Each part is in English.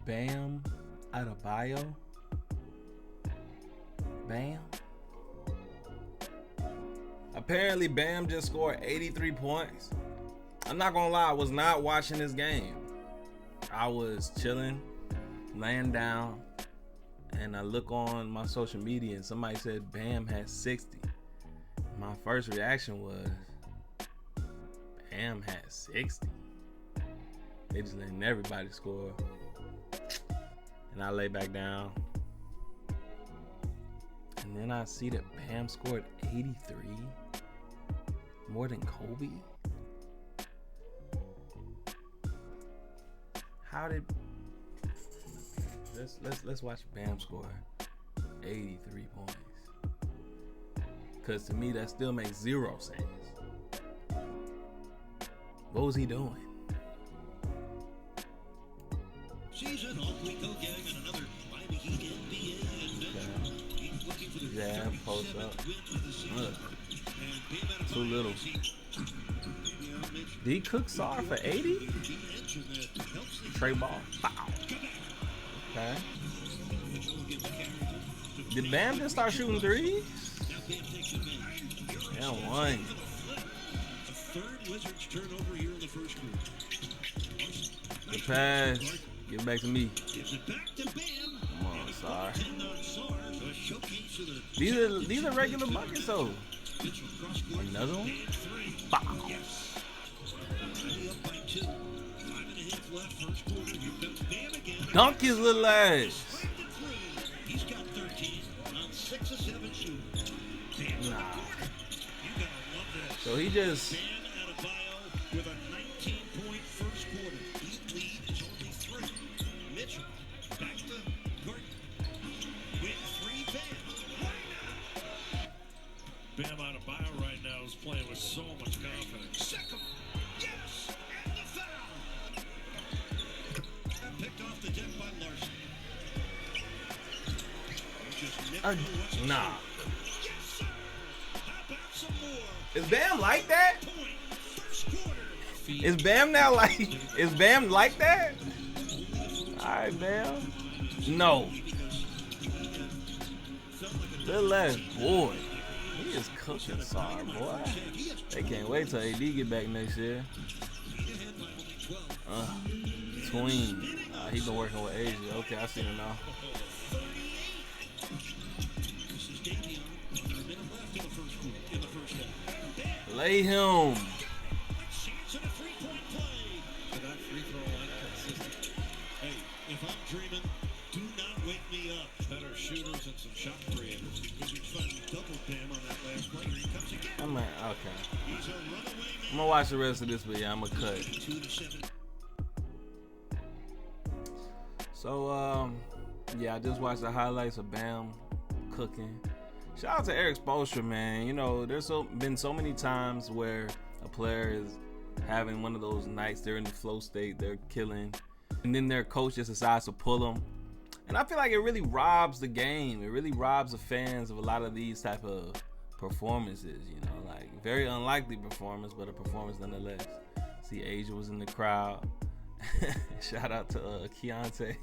Bam Adebayo. Bam. Apparently, Bam just scored 83 points. I'm not gonna lie, I was not watching this game. I was chilling, laying down, and I look on my social media and somebody said Bam had 60. My first reaction was, Bam had 60. They just letting everybody score. And I lay back down. And then I see that Bam scored 83. More than Kobe. How did let's watch Bam score 83 points. Cause to me that still makes 0 sense. What was he doing? Season off we go getting another Miami Heat NBA. Yeah, post up. Too little. Did he cook Sar for 80? Trey Ball. Wow. Okay. Did Bam just start shooting threes? Yeah, one. Third Wizards turnover here in the first quarter. Good pass. Give it back to me. Gives it back to Bam. Come on, Sar. Showcase of the These are regular buckets though. Another one? Wow. Dunk his little ass. He's got 13 on 6 of 7 shooting. Nah. So he just. Bam Adebayo with a 19-point first quarter. Heat lead is only 3. Mitchell back to Gordon with 3 Bam. Bam Adebayo right now is playing with so much confidence. Second. Yes. And the foul. Picked off the deck by Larson. Nah. Yes, sir. How about some more? Is Bam like that? Point. First quarter. Is Bam now like? Is Bam like that? Alright, Bam. No. Little ass boy. He is cooking Sar, boy. They can't wait till AD get back next year. Tween. He been working with Asia. Okay, I see him now. Lay him. Hey, if I'm dreaming, do not wake me up. Better shooters and some shot creators. Wizards finally double Bam on that last play. Here he comes again. I'm like, okay. He's a runaway I'm gonna watch the rest of this video. I'm gonna cut. 2 to 7. So, yeah, I just watched the highlights of Bam cooking. Shout out to Eric Spoelstra, man. You know, there's been so many times where a player is having one of those nights, they're in the flow state, they're killing, and then their coach just decides to pull them. And I feel like it really robs the game. It really robs the fans of a lot of these type of performances, you know, like very unlikely performance, but a performance nonetheless. See, Asia was in the crowd. Shout out to Keontae.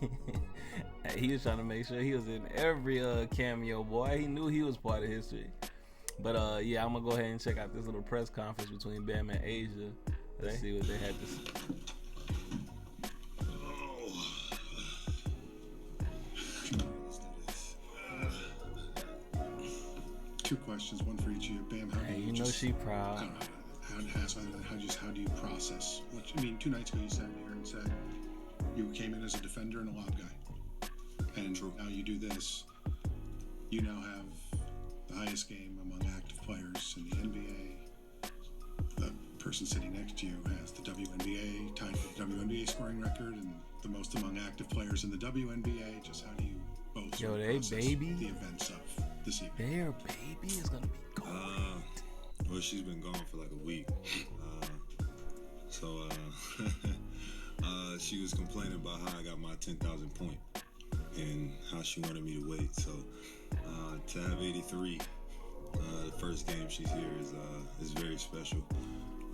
He was trying to make sure he was in every cameo, boy. He knew he was part of history. But yeah, I'm gonna go ahead and check out this little press conference between Bam and Asia. Let's see what they had to say. Two questions, one for each of you. Bam, how do Hey, you you know just, she proud. how do you process? I mean, 2 nights ago you sat here and said you came in as a defender and a lob guy, and now you do this. You now have the highest game among active players in the NBA. The person sitting next to you has the WNBA, tied for the WNBA scoring record, and the most among active players in the WNBA. Just how do you both Yo, they process baby. the events of this evening? Their baby is gonna be gone. Well, she's been gone for like a week. She was complaining about how I got my 10,000 point and how she wanted me to wait. So to have 83, the first game she's here is very special.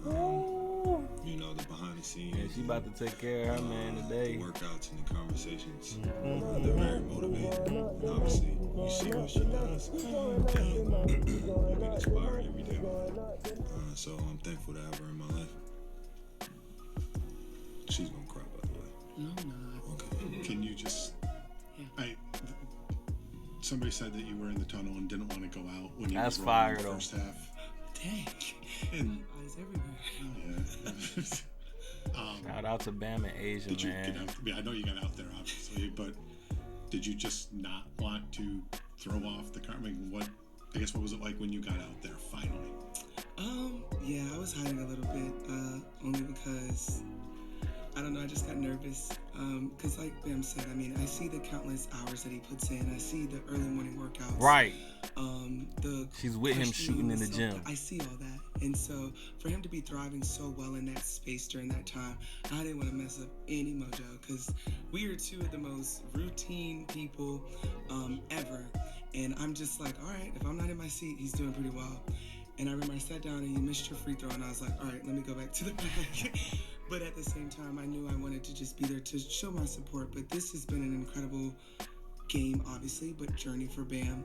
You know, the behind the scenes. Yeah, she about to take care of her man today. The workouts and the conversations. They're very motivating. And obviously, you see what she does. And you get inspired every day. So I'm thankful to have her in my life. She's gonna cry, by the way. No, I'm not. Okay. Can you just? Somebody said that you were in the tunnel and didn't want to go out when you That's was fire, in the though. first half. Dang. And Eyes everywhere. yeah. Shout out to Bam and Asia, Did you man. get out? I know you got out there, obviously, but did you just not want to throw off the car? I mean, what was it like when you got out there finally? Yeah, I was hiding a little bit, only because I don't know, I just got nervous. Because like Bam said, I mean, I see the countless hours that he puts in. I see the early morning workouts. Right. She's with him shooting in the gym. I see all that. And so for him to be thriving so well in that space during that time, I didn't want to mess up any mojo, because we are two of the most routine people ever. And I'm just like, all right, if I'm not in my seat, he's doing pretty well. And I remember I sat down and you missed your free throw, and I was like, all right, let me go back to the back. But at the same time, I knew I wanted to just be there to show my support. But this has been an incredible game, obviously, but journey for Bam.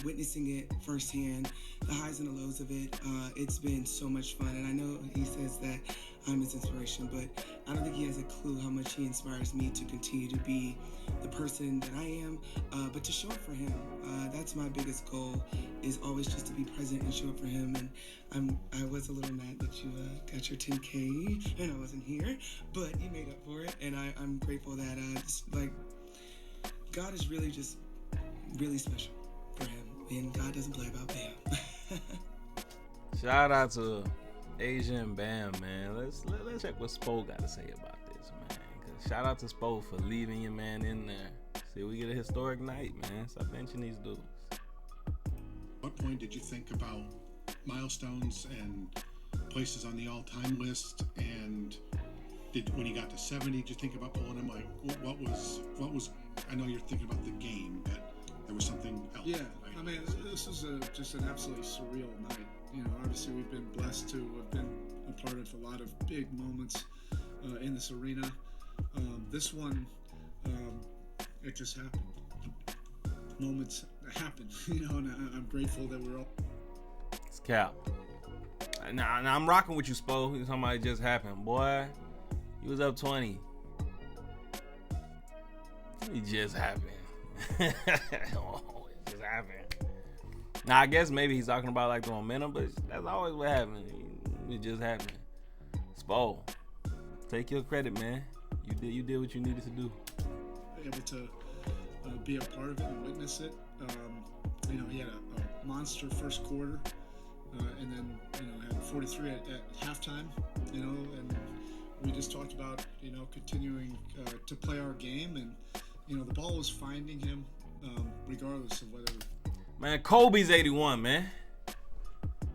Witnessing it firsthand, the highs and the lows of it, it's been so much fun. And I know he says that I'm his inspiration, but I don't think he has a clue how much he inspires me to continue to be the person that I am, but to show up for him. That's my biggest goal, is always just to be present and show up for him. And I was a little mad that you got your 10K and I wasn't here, but you made up for it. And I'm grateful that God is really just really special for him, and God doesn't play about Bam. Shout out to Asia and Bam, man. Let's check what Spo got to say about this, man. 'Cause shout out to Spo for leaving your man in there. See, we get a historic night, man. Stop benching these dudes. What point did you think about milestones and places on the all-time list? And when he got to 70, did you think about pulling him? Like, what was? I know you're thinking about the game, but there was something else. Yeah, right? I mean, this is just an absolutely surreal night. You know, obviously we've been blessed to have been a part of a lot of big moments in this arena. This one, it just happened. Moments happen, you know, and I'm grateful that we're all. It's Cap. Now I'm rocking with you, Spo. You talking about it just happened, boy. You was up 20. It just happened. Oh, it just happened. Now I guess maybe he's talking about like the momentum, but that's always what happened. It just happened. Spo, take your credit, man. You did what you needed to do. Able to be a part of it and witness it. You know, he had a monster first quarter, and then, you know, had 43 at halftime. You know, and we just talked about, you know, continuing to play our game, and you know, the ball was finding him, regardless of whether. Man, Kobe's 81, man.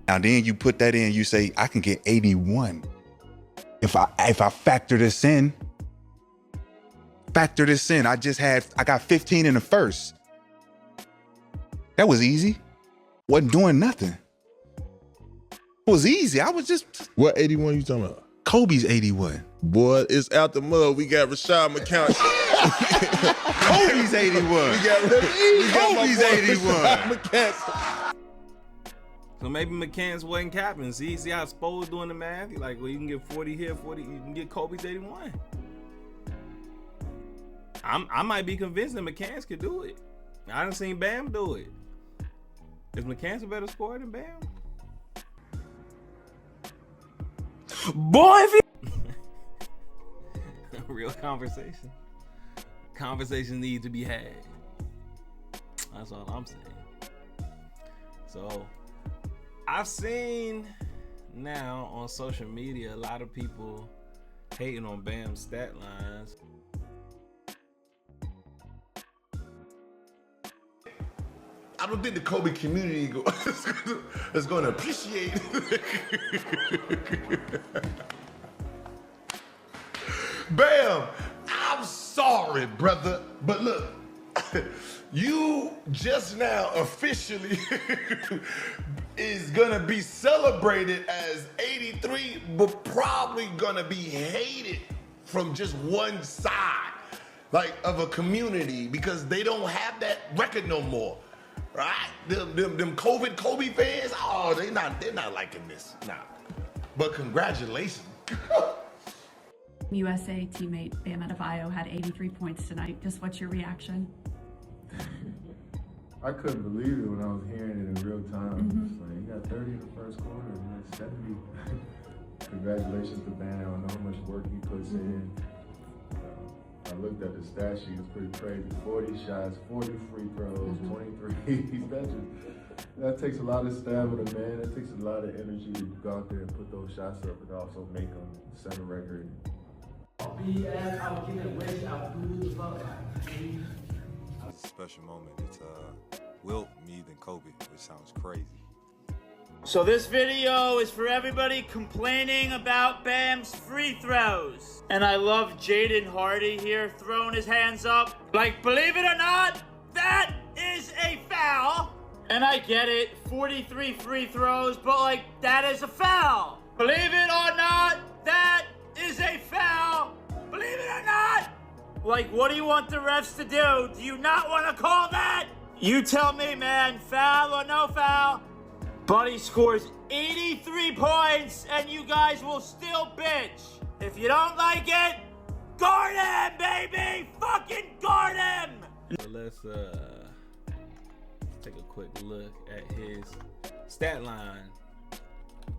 Now then you put that in, you say, I can get 81. If I factor this in, I got 15 in the first. That was easy. Wasn't doing nothing. It was easy. I was just. What 81 you talking about? Kobe's 81. Boy, it's out the mud. We got Rashad McCown. Kobe's 81. We got Kobe's 81. So maybe McCants wasn't capping. See how Spo was doing the math? He's like, well, you can get 40 here, 40. You can get Kobe's 81. I might be convinced that McCants could do it. I done seen Bam do it. Is McCants a better scorer than Bam? Boy, if you... Real conversation. Conversations need to be had. That's all I'm saying. So, I've seen now on social media a lot of people hating on Bam's stat lines. I don't think the Kobe community is going to appreciate Bam, I'm sorry, brother, but look, you just now officially is gonna be celebrated as 83, but probably gonna be hated from just one side, like of a community, because they don't have that record no more, right? Them COVID Kobe fans, oh, they're not liking this, nah. But congratulations. USA teammate Bam Adebayo had 83 points tonight. Just what's your reaction? I couldn't believe it when I was hearing it in real time. It's like, he got 30 in the first quarter and like 70. Congratulations to Bam. I know how much work he puts in. I looked at the stat sheet, it's pretty crazy. 40 shots, 40 free throws, 23. That takes a lot of stamina, man. That takes a lot of energy to go out there and put those shots up and also make them set a record. It's a special moment. It's Wilt, me, then Kobe, which sounds crazy. So this video is for everybody complaining about Bam's free throws. And I love Jaden Hardy here throwing his hands up. Like, believe it or not, that is a foul. And I get it, 43 free throws, but like, that is a foul. Believe it or not, that is a foul. Believe it or not. Like, what do you want the refs to do? Do you not want to call that? You tell me, man, foul or no foul? Buddy scores 83 points, and you guys will still bitch. If you don't like it, guard him, baby! Fucking guard him! So let's take a quick look at his stat line,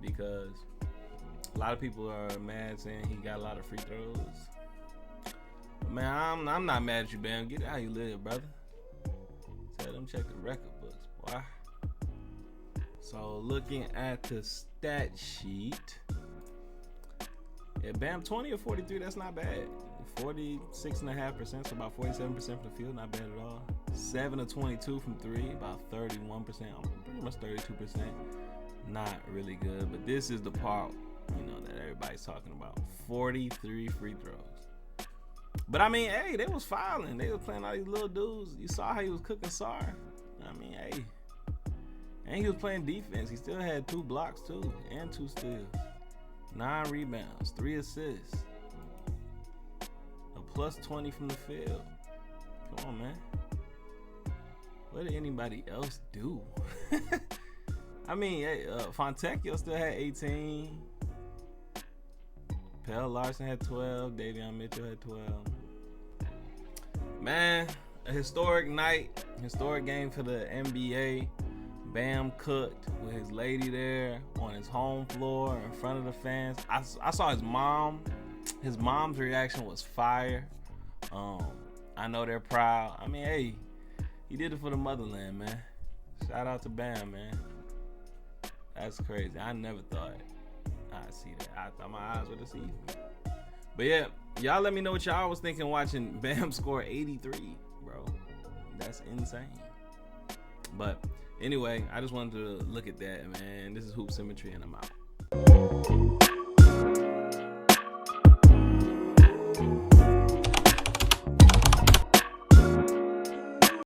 because a lot of people are mad saying he got a lot of free throws. But man, I'm not mad at you, Bam. Get it how you live, brother. Tell them check the record books, boy. So looking at the stat sheet, yeah, Bam, 20 or 43, that's not bad. 46.5%, so about 47% from the field, not bad at all. 7 of 22 from 3, about 31%, pretty much 32%. Not really good, but this is the part, you know, that everybody's talking about. 43 free throws. But I mean, hey, they was fouling. They was playing all these little dudes. You saw how he was cooking Sar. I mean, hey. And he was playing defense. He still had 2 blocks too, and 2 steals. 9 rebounds, 3 assists. A plus 20 from the field. Come on, man. What did anybody else do? I mean, hey, Fontecchio still had 18. Pelle Larsson had 12. Davion Mitchell had 12. Man, a historic night, historic game for the NBA. Bam cooked with his lady there on his home floor in front of the fans. I saw his mom. His mom's reaction was fire. I know they're proud. I mean, hey, he did it for the motherland, man. Shout out to Bam, man. That's crazy. I never thought I'd see that. I thought my eyes would have seen it. But yeah, y'all let me know what y'all was thinking watching Bam score 83, bro. That's insane. But anyway, I just wanted to look at that, man. This is Hoop Symmetry, and I'm out.